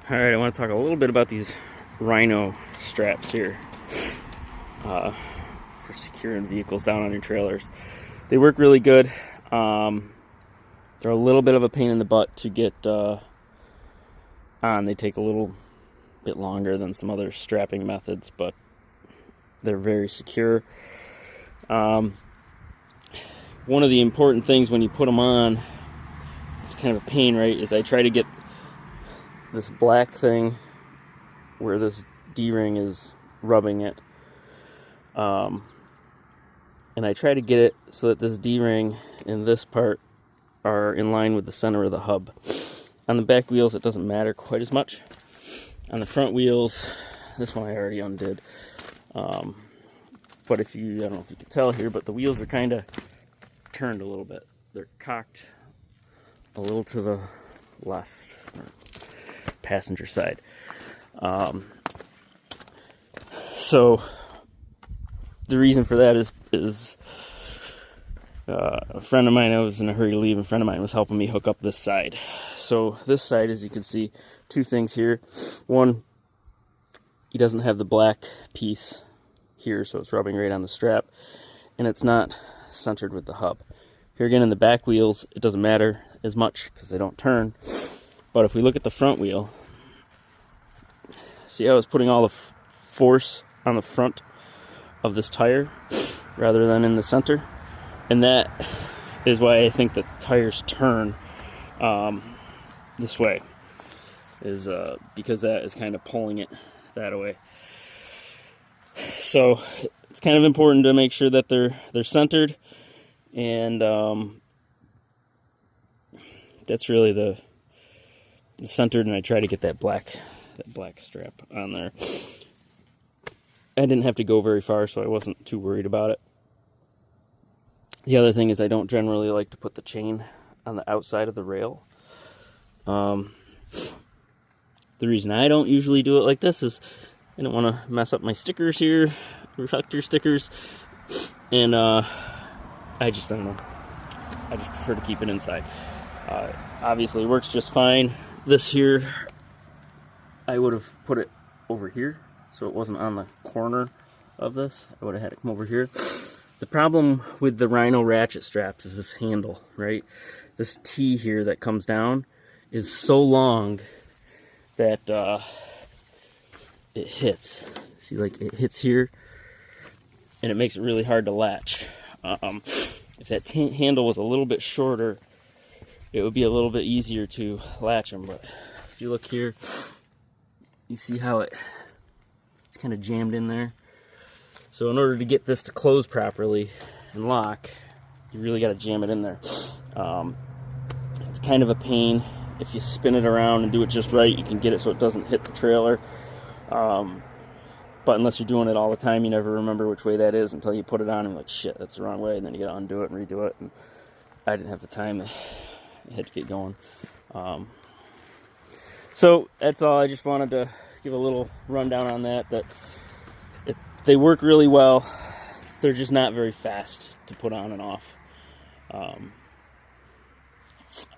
Alright, I want to talk a little bit about these Rhino straps here for securing vehicles down on your trailers. They work really good. They're a little bit of a pain in the butt to get on. They take a little bit longer than some other strapping methods, but they're very secure. One of the important things when you put them on, it's kind of a pain, right, is I try to get this black thing where this D-ring is rubbing it, and I try to get it so that this D-ring and this part are in line with the center of the hub. On the back wheels it doesn't matter quite as much. On the front wheels, this one I already undid, but if you, I don't know if you can tell here, but the wheels are kind of turned a little bit. They're cocked a little to the left, or passenger side. So the reason for that is a friend of mine, I was in a hurry to leave, and a friend of mine was helping me hook up this side. So this side, as you can see, two things here. One, he doesn't have the black piece here, so it's rubbing right on the strap, and it's not centered with the hub. Here again, in the back wheels, it doesn't matter as much because they don't turn. But if we look at the front wheel, see how I was putting all the force on the front of this tire rather than in the center? And that is why I think the tires turn this way, is because that is kind of pulling it that way. So it's kind of important to make sure that they're centered, and that's really the centered, and I try to get that black strap on there. I didn't have to go very far, so I wasn't too worried about it. The other thing is I don't generally like to put the chain on the outside of the rail. The reason I don't usually do it like this is I don't want to mess up my stickers here, reflector stickers, and I don't know. I just prefer to keep it inside. Obviously, it works just fine. This here, I would have put it over here, so it wasn't on the corner of this. I would have had it come over here. The problem with the Rhino ratchet straps is this handle, right? This T here that comes down is so long that it hits. See, like, it hits here, and it makes it really hard to latch. If that handle was a little bit shorter, it would be a little bit easier to latch them. But if you look here, you see how it's kind of jammed in there. So in order to get this to close properly and lock, you really got to jam it in there. It's kind of a pain. If you spin it around and do it just right, you can get it so it doesn't hit the trailer. But unless you're doing it all the time, you never remember which way that is until you put it on and you're like, shit, that's the wrong way, and then you got to undo it and redo it. And I didn't have the time. I had to get going. So that's all. I just wanted to give a little rundown on that. They work really well. They're just not very fast to put on and off.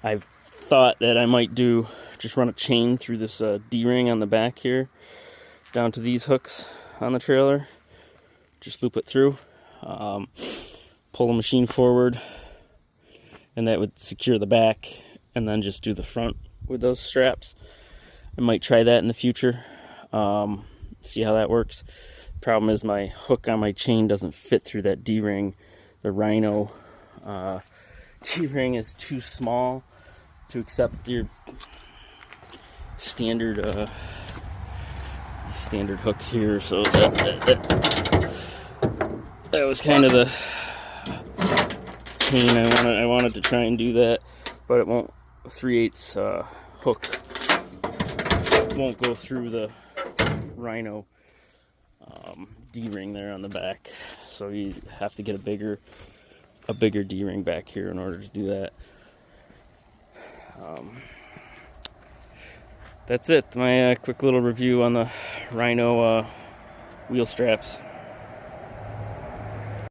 I've thought that I might just run a chain through this D-ring on the back here down to these hooks on the trailer. Just loop it through, pull the machine forward, and that would secure the back, and then just do the front with those straps. I might try that in the future, see how that works. Problem is my hook on my chain doesn't fit through that D-ring. The Rhino D-ring is too small to accept your standard hooks here, so that was kind of the pain. I wanted to try and do that, but it won't. 3/8 hook won't go through the Rhino D-ring there on the back, so you have to get a bigger D-ring back here in order to do that. That's it. My quick little review on the Rhino wheel straps.